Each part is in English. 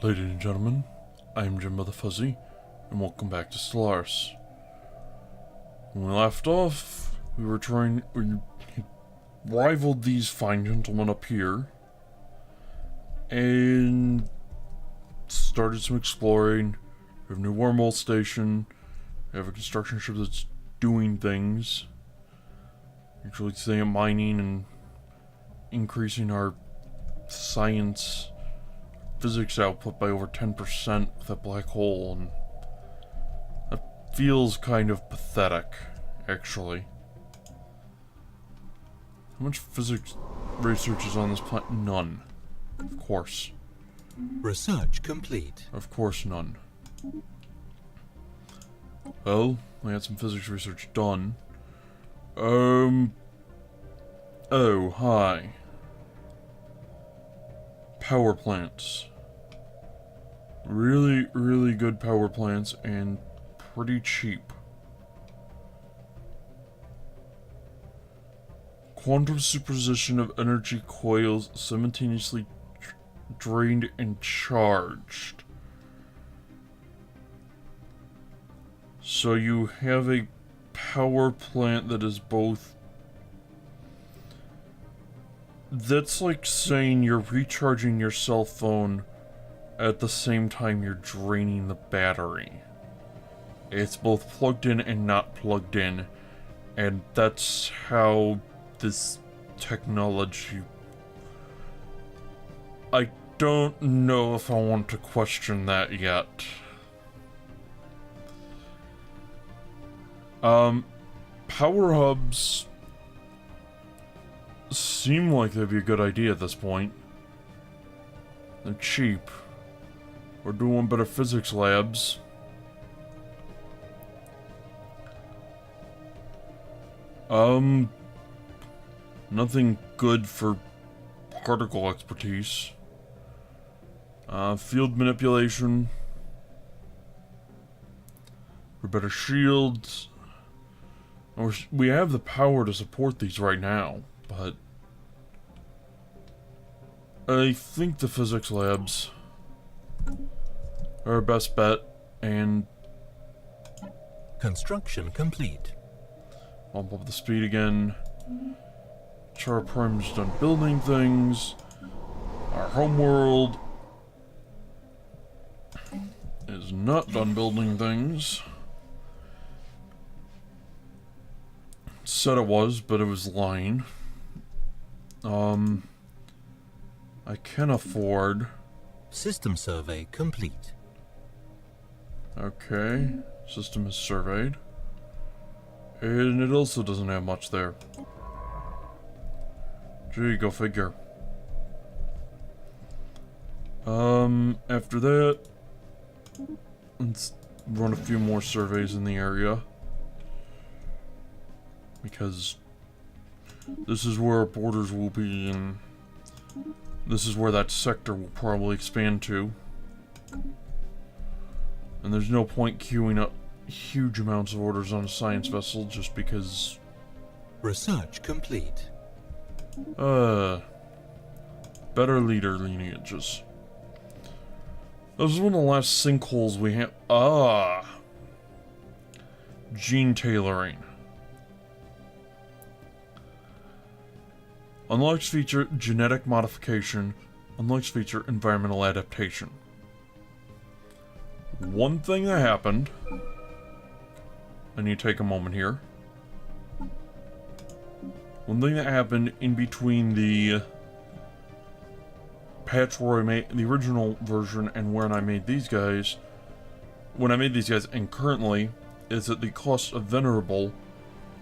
Ladies and gentlemen, I am Jimbo the Fuzzy, and welcome back to Stellaris. When we left off, we rivaled these fine gentlemen up here, and started some exploring. We have a new wormhole station, we have a construction ship that's doing things, actually staying at mining and increasing our science physics output by over 10% with that black hole, and that feels kind of pathetic, actually. How much physics research is on this planet? None. Of course. Research complete. Of course none. Well, we had some physics research done. Oh, hi. Power plants. Really, really good power plants and pretty cheap. Quantum superposition of energy coils simultaneously drained and charged. So you have a power plant that is both... That's like saying you're recharging your cell phone at the same time you're draining the battery. It's both plugged in and not plugged in, and that's how this technology... I don't know if I want to question that yet. Power hubs seem like they'd be a good idea at this point. They're cheap. We're doing better physics labs. Nothing good for particle expertise. Field manipulation. For better shields. We have the power to support these right now, but I think the physics labs are our best bet, and construction complete. Bump up the speed again. Char Prime's done building things. Our homeworld is not done building things. Said it was, but it was lying. I can afford... System survey complete. Okay, system is surveyed. And it also doesn't have much there. Gee, go figure. After that, let's run a few more surveys in the area. Because this is where our borders will be, and this is where that sector will probably expand to. And there's no point queuing up huge amounts of orders on a science vessel just because... Research complete. Better leader lineages. This is one of the last sinkholes we have. Gene tailoring. Unlocks feature genetic modification. Unlocks feature environmental adaptation. One thing that happened, I need to take a moment here. One thing that happened in between the patch where I made the original version and when I made these guys, and currently, is that the cost of Venerable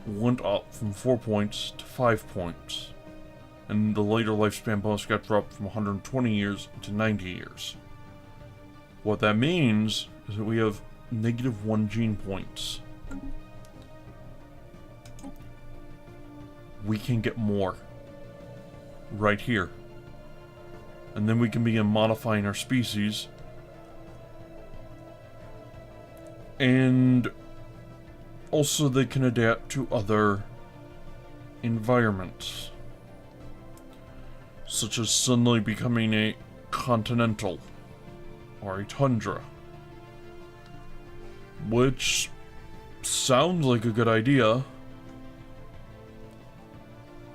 went up from 4 points to 5 points. And the later lifespan bonus got dropped from 120 years to 90 years. What that means is that we have -1 gene points. We can get more. Right here. And then we can begin modifying our species. And also they can adapt to other environments. Such as suddenly becoming a continental. or a tundra. Which sounds like a good idea.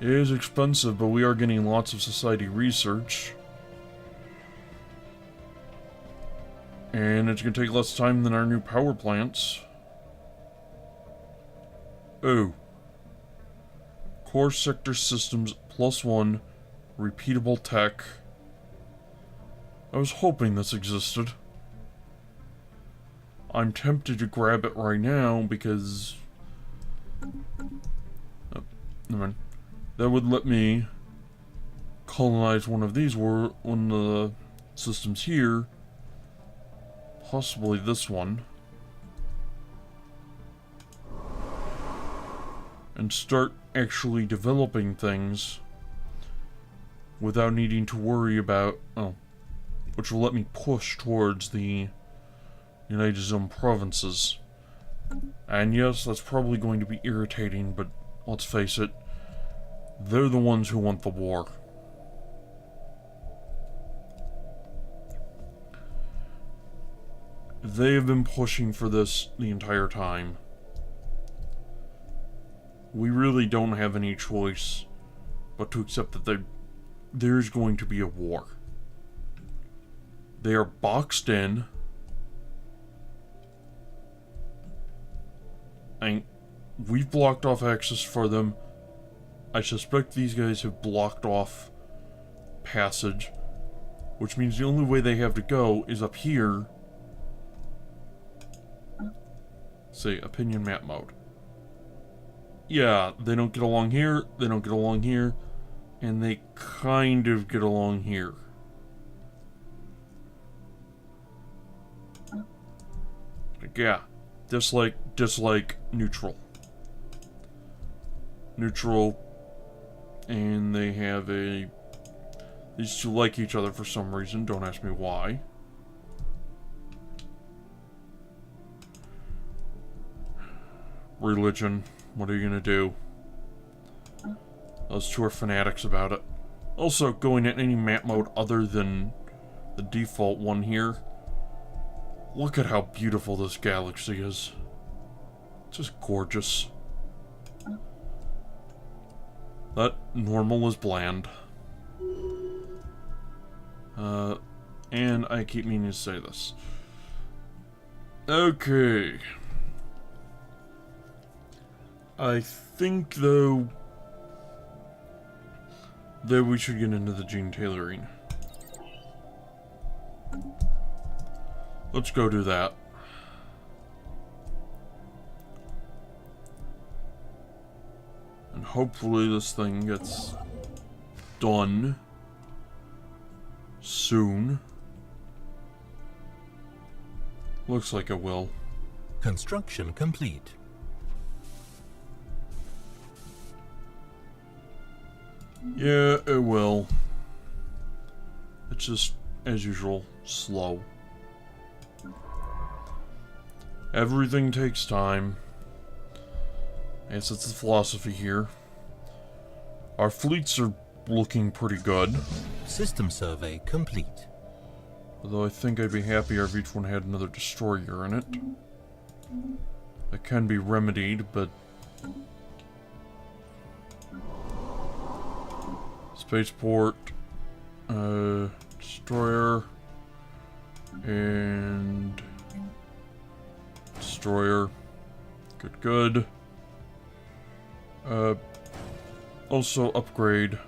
It is expensive, but we are getting lots of society research. And it's going to take less time than our new power plants. Oh. Core sector systems +1. Repeatable tech. I was hoping this existed. I'm tempted to grab it right now because... Oh, never mind. That would let me colonize one of the systems here. Possibly this one. And start actually developing things without needing to worry about... Oh. Which will let me push towards the United Zone provinces. And yes, that's probably going to be irritating, but let's face it, they're the ones who want the war. They have been pushing for this the entire time. We really don't have any choice but to accept that there's going to be a war. They are boxed in. And we've blocked off access for them. I suspect these guys have blocked off passage, which means the only way they have to go is up here. Say, opinion map mode. Yeah, they don't get along here, they don't get along here, and they kind of get along here. Yeah, dislike, neutral. Neutral, and they have these two like each other for some reason, don't ask me why. Religion, what are you gonna do? Those two are fanatics about it. Also, going in any map mode other than the default one here. Look at how beautiful this galaxy is. It's just gorgeous. That normal is bland. And I keep meaning to say this. Okay. I think, though, that we should get into the gene tailoring. Let's go do that. And hopefully this thing gets done soon. Looks like it will. Construction complete. Yeah, it will. It's just, as usual, slow. Everything takes time. Yes, it's the philosophy here. Our fleets are looking pretty good. System survey complete. Although I think I'd be happier if each one had another destroyer in it. That can be remedied, but... Spaceport, destroyer, and destroyer. Good. Also upgrade.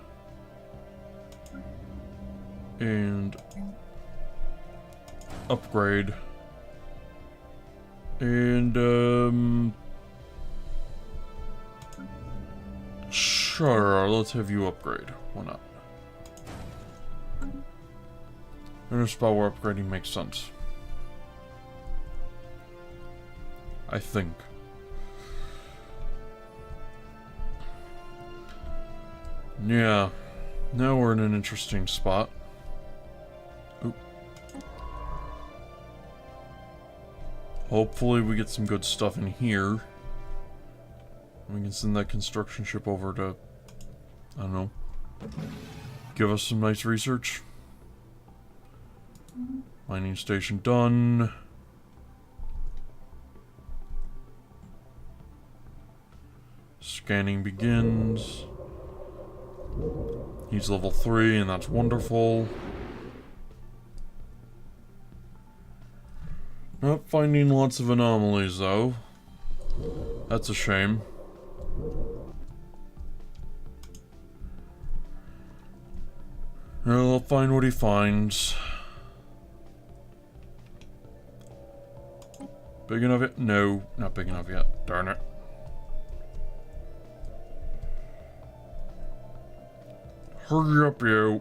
And upgrade. And, sure, let's have you upgrade. Why not? In a spot where upgrading makes sense. I think. Yeah. Now we're in an interesting spot. Oop. Hopefully we get some good stuff in here. We can send that construction ship over to... I don't know. Give us some nice research. Mining station done. Scanning begins. He's level 3, and that's wonderful. Not finding lots of anomalies, though. That's a shame. Well, I'll find what he finds. Big enough yet? No, not big enough yet. Darn it. Hurry up, you.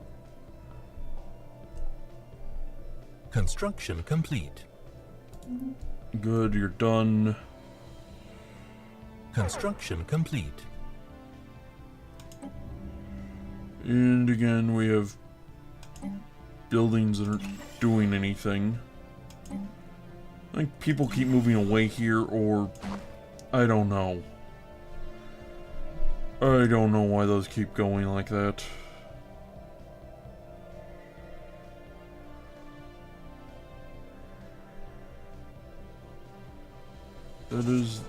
Construction complete. Good, you're done. Construction complete. And again, we have buildings that aren't doing anything. I think people keep moving away here, or I don't know. I don't know why those keep going like that. That is...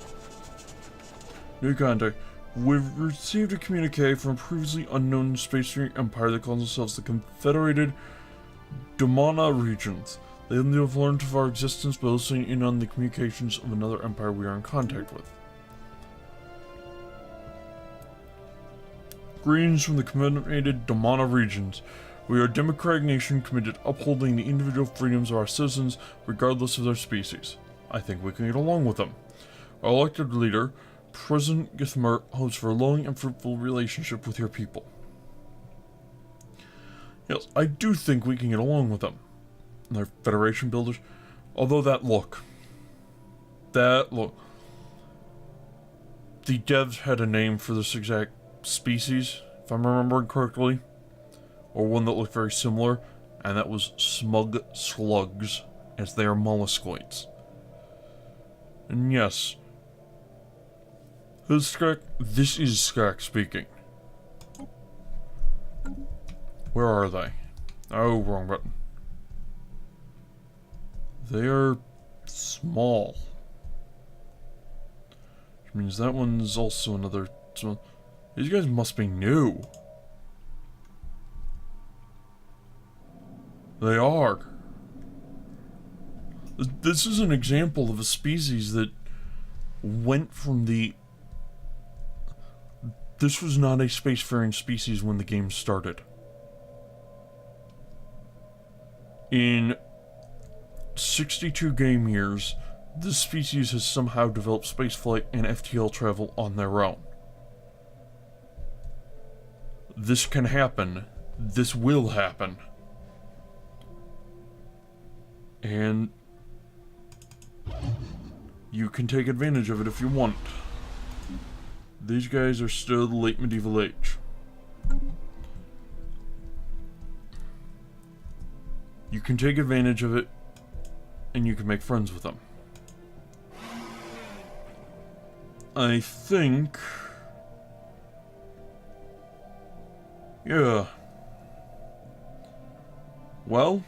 New contact. We've received a communique from a previously unknown spacefaring empire that calls themselves the Confederated Domana Regions. They have learned of our existence by listening in on the communications of another empire we are in contact with. Greetings from the Confederated Domana Regions. We are a democratic nation committed to upholding the individual freedoms of our citizens, regardless of their species. I think we can get along with them. Our elected leader, President Githmer, hopes for a long and fruitful relationship with your people. Yes, I do think we can get along with them. They're Federation builders. Although that look. The devs had a name for this exact species, if I'm remembering correctly. Or one that looked very similar, and that was smug slugs, as they are molluscoids. And yes, who's Skak? This is Skak speaking. Where are they? Oh, wrong button. They are small. Which means that one's also another small. These guys must be new. They are. This is an example of a species that went from the... This was not a spacefaring species when the game started. In 62 game years, this species has somehow developed spaceflight and FTL travel on their own. This can happen. This will happen. And you can take advantage of it if you want. These guys are still the late medieval age. You can take advantage of it, and you can make friends with them. I think... Yeah. Well...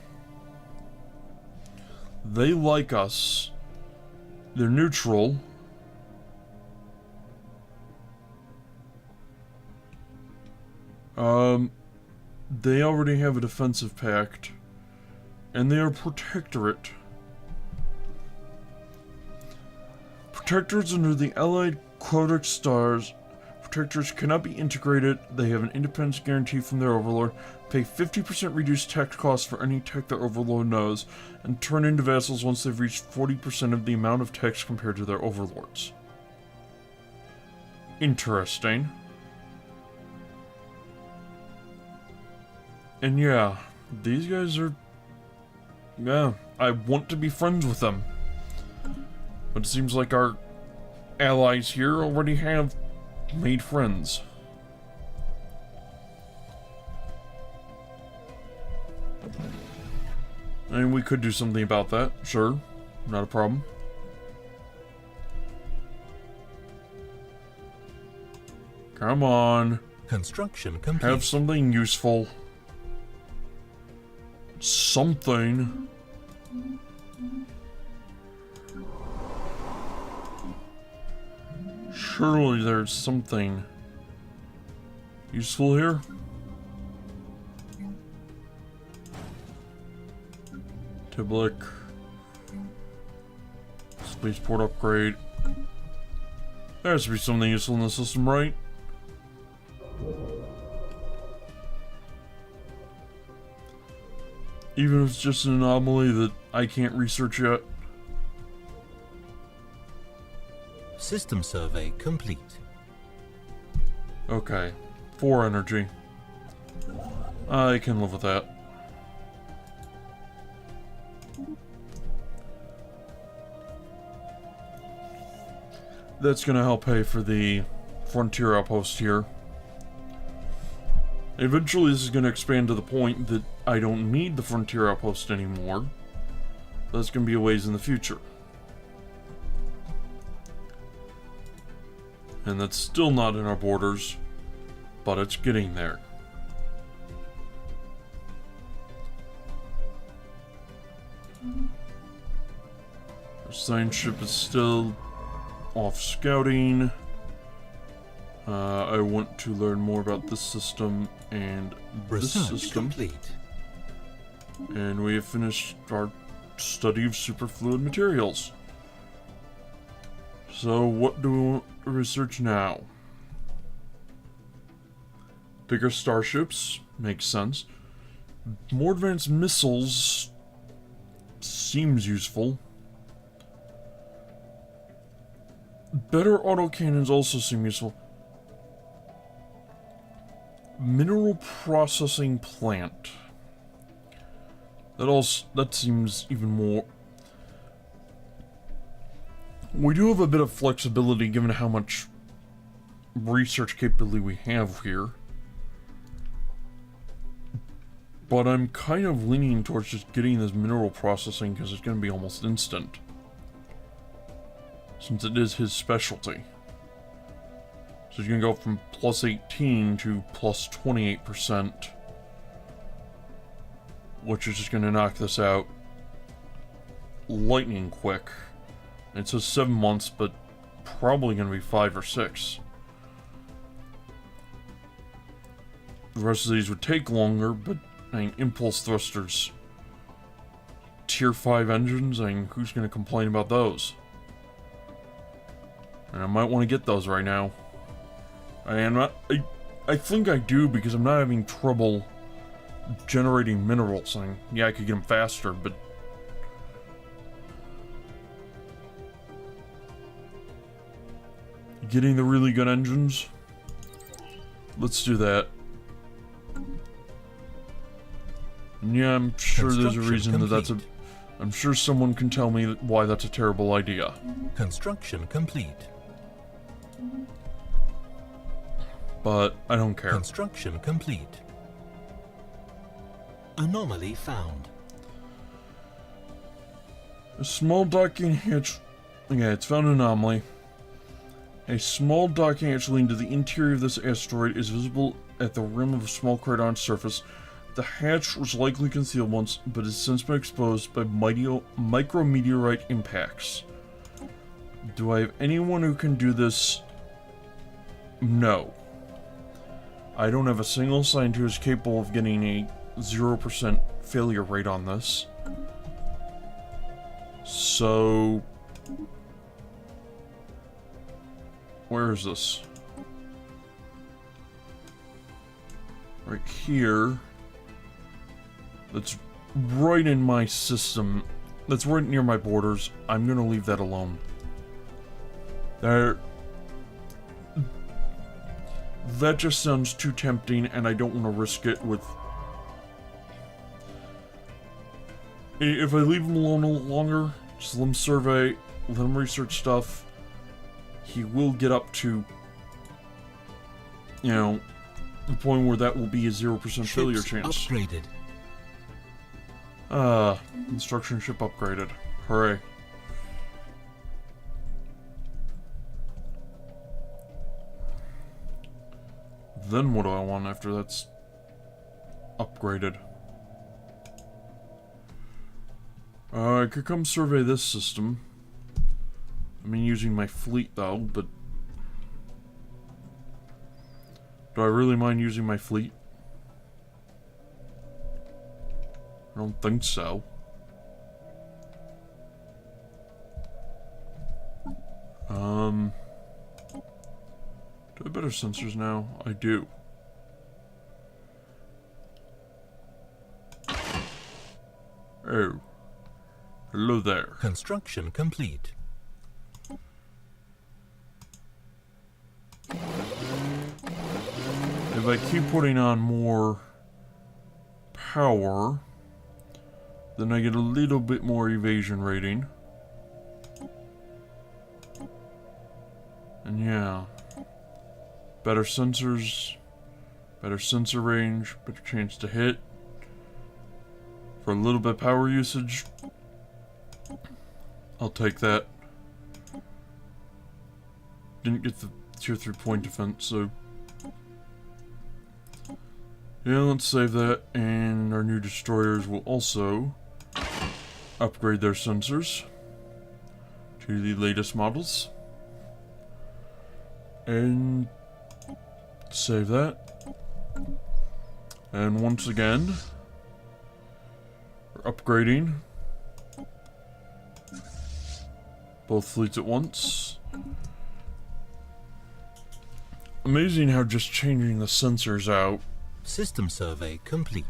They like us. They're neutral. They already have a defensive pact. And they are protectorate. Protectors under the Allied Codex Stars. Protectors cannot be integrated. They have an independence guarantee from their overlord. Pay 50% reduced tech costs for any tech their overlord knows. And turn into vassals once they've reached 40% of the amount of techs compared to their overlords. Interesting. And yeah, these guys are... Yeah, I want to be friends with them. But it seems like our allies here already have made friends. And we could do something about that, sure. Not a problem. Come on. Construction complete. Have something useful. Something. Surely there's something useful here. Tiblik. Spaceport upgrade. There has to be something useful in the system, right? Even if it's just an anomaly that I can't research yet. System survey complete. Okay. 4 energy. I can live with that. That's gonna help pay for the frontier outpost here. Eventually this is gonna expand to the point that I don't need the frontier outpost anymore. That's gonna be a ways in the future. And that's still not in our borders, but it's getting there. Our science ship is still off scouting. I want to learn more about this system and this system. Complete. And we have finished our study of superfluid materials. So what do we want to research now? Bigger starships, makes sense. More advanced missiles seems useful. Better autocannons also seem useful. Mineral processing plant. That seems even more. We do have a bit of flexibility given how much research capability we have here. But I'm kind of leaning towards just getting this mineral processing because it's going to be almost instant. Since it is his specialty. So he's going to go from plus 18 to plus 28%. Which is just going to knock this out lightning quick. It says 7 months, but probably going to be 5 or 6. The rest of these would take longer, but I mean, impulse thrusters. Tier 5 engines, I mean, who's going to complain about those? And I might want to get those right now. I think I do because I'm not having trouble generating minerals. I mean, yeah, I could get them faster, but getting the really good engines. Let's do that. And yeah, I'm sure there's a reason that that's a. I'm sure someone can tell me why that's a terrible idea. Construction complete. But I don't care. Construction complete. Anomaly found. A small docking hatch. Yeah, it's found an anomaly. A small docking hatch leading to the interior of this asteroid is visible at the rim of a small crater on its surface. The hatch was likely concealed once, but has since been exposed by micrometeorite impacts. Do I have anyone who can do this? No. I don't have a single scientist who is capable of getting a 0% failure rate on this. So, where is this? Right here. That's right in my system. That's right near my borders. I'm gonna leave that alone. That just sounds too tempting, and I don't want to risk it with. If I leave him alone a little longer, just let him survey, let him research stuff, he will get up to, you know, the point where that will be a 0% failure chance. Upgraded. Construction ship upgraded. Hooray. Then what do I want after that's upgraded? I could come survey this system. I mean, using my fleet, though, but... do I really mind using my fleet? I don't think so. Do I have better sensors now? I do. Oh. Hello there. Construction complete. If I keep putting on more power, then I get a little bit more evasion rating. And yeah. Better sensors, better sensor range, better chance to hit. For a little bit of power usage, I'll take that. Didn't get the tier 3 point defense, so... yeah, let's save that, and our new destroyers will also upgrade their sensors to the latest models. And save that. And once again, we're upgrading both fleets at once. Amazing how just changing the sensors out System survey complete.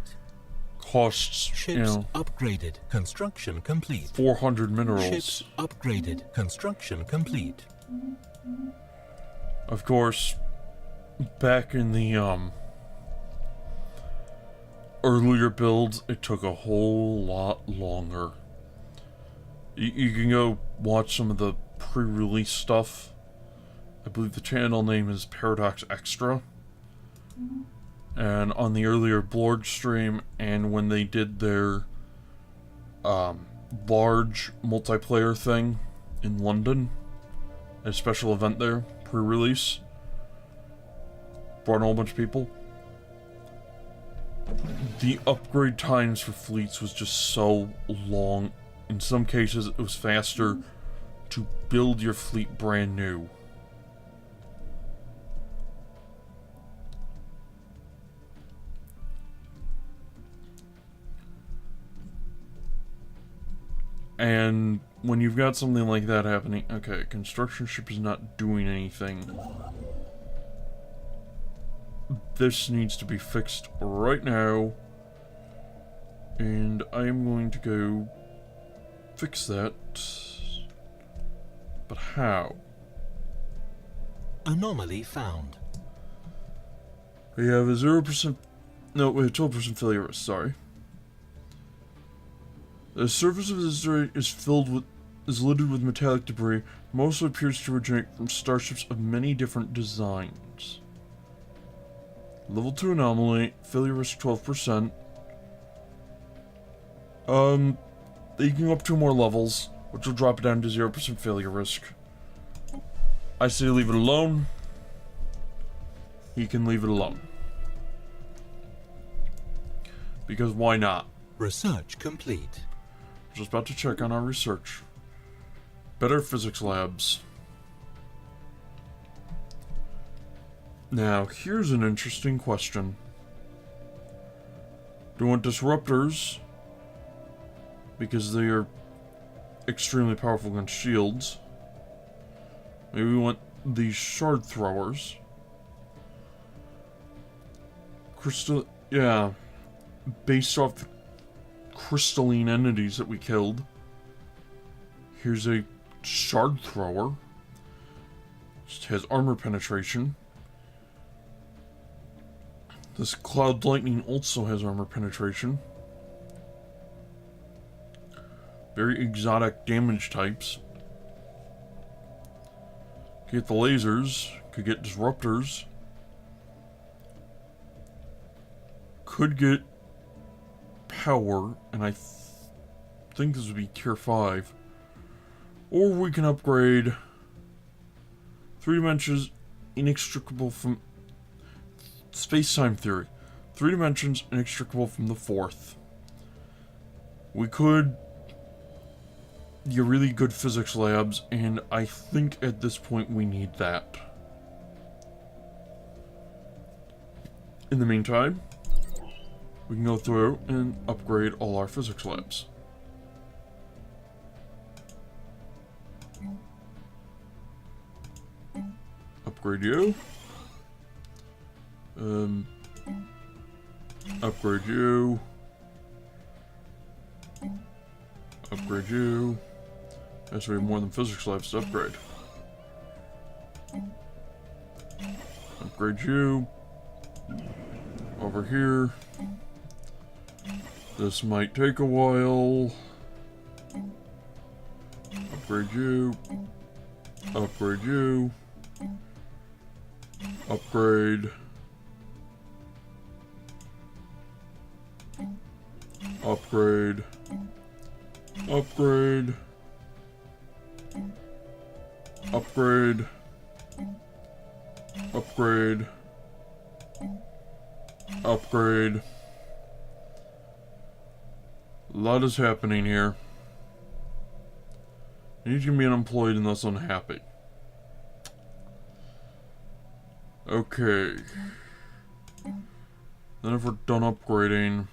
costs, Ships upgraded. Construction complete. 400 minerals. Ships upgraded. Construction complete. Of course, back in the earlier builds, it took a whole lot longer. You can go watch some of the pre-release stuff. I believe the channel name is Paradox Extra. And on the earlier Blorg stream, and when they did their large multiplayer thing in London, a special event there, pre-release, brought a whole bunch of people. The upgrade times for fleets was just so long. In some cases, it was faster to build your fleet brand new. And when you've got something like that happening, okay, construction ship is not doing anything. This needs to be fixed right now. And I am going to go fix that. But how? Anomaly found. We have a 0%... no, we have 12% failure risk, sorry. The surface of this area is littered with metallic debris. Most appears to originate from starships of many different designs. Level 2 anomaly, failure risk 12%. You can go up 2 more levels, which will drop it down to 0% failure risk. I say leave it alone. You can leave it alone. Because why not? Research complete. Just about to check on our research. Better physics labs. Now, here's an interesting question. Do we want disruptors? Because they are extremely powerful against shields. Maybe we want these shard throwers. Crystal... yeah. Based off the crystalline entities that we killed. Here's a shard thrower. Just has armor penetration. This cloud lightning also has armor penetration. Very exotic damage types. Could get the lasers. Could get disruptors. Could get power, and I think this would be tier 5. Or we can upgrade 3 dimensions inextricable from space-time theory. 3 dimensions inextricable from the 4th. We could your really good physics labs, and I think at this point we need that. In the meantime, we can go through and upgrade all our physics labs. Upgrade you. Upgrade you. Upgrade you. That's we have more than physics labs to upgrade. Upgrade you. Over here. This might take a while. Upgrade you. Upgrade you. Upgrade. Upgrade. Upgrade. Upgrade. Upgrade. Upgrade. A lot is happening here. He's gonna be unemployed and thus unhappy. Okay. Then if we're done upgrading...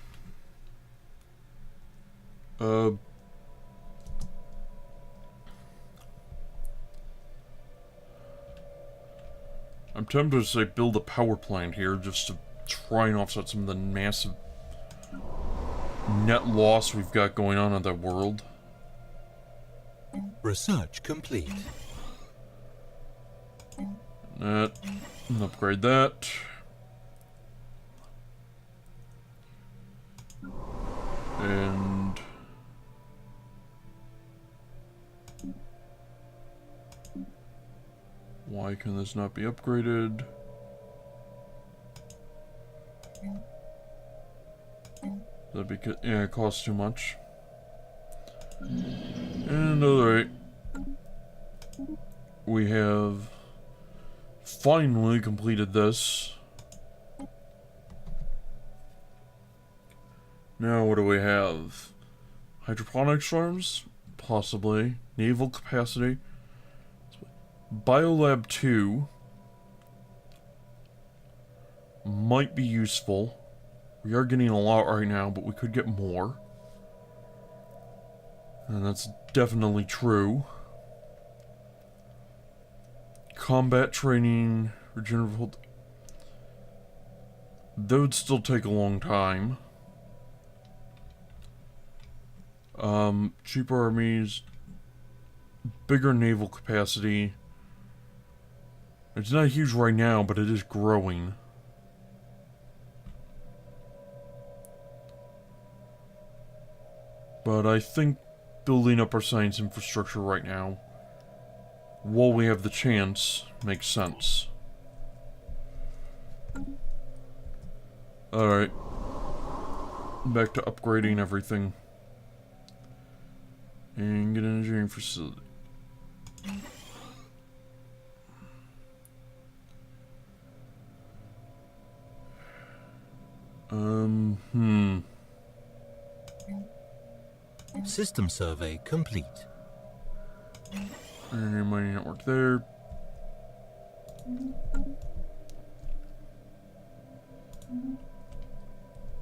I'm tempted to say build a power plant here just to try and offset some of the massive net loss we've got going on in that world. Research complete. That. And upgrade that. And... why can this not be upgraded? That because yeah, it costs too much. And alright. We have finally completed this. Now what do we have? Hydroponics farms? Possibly. Naval capacity. Biolab 2 might be useful. We are getting a lot right now, but we could get more. And that's definitely true. Combat training, regenerative... that would still take a long time. Cheaper armies, bigger naval capacity. It's not huge right now, but it is growing. But I think building up our science infrastructure right now, while we have the chance, makes sense. Alright. Back to upgrading everything. And get an engineering facility. System survey complete. Energy mining network there.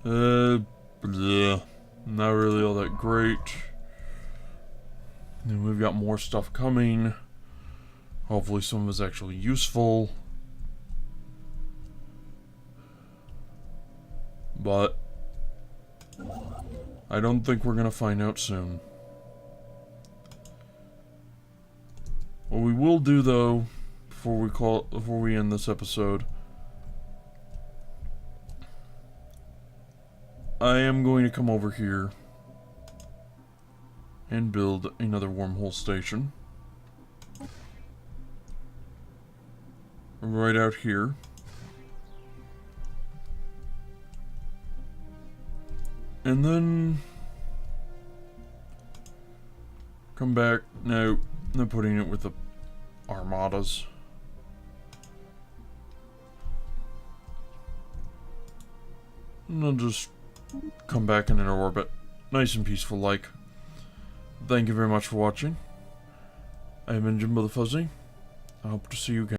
Bleh. Not really all that great. And we've got more stuff coming. Hopefully some of it's actually useful. But I don't think we're gonna find out soon. What we will do though, before we end this episode, I am going to come over here and build another wormhole station. Right out here. And then come back. No, I'm putting it with the armadas. And I'll just come back in an orbit. Nice and peaceful like. Thank you very much for watching. I have been Jimbo the Fuzzy. I hope to see you again.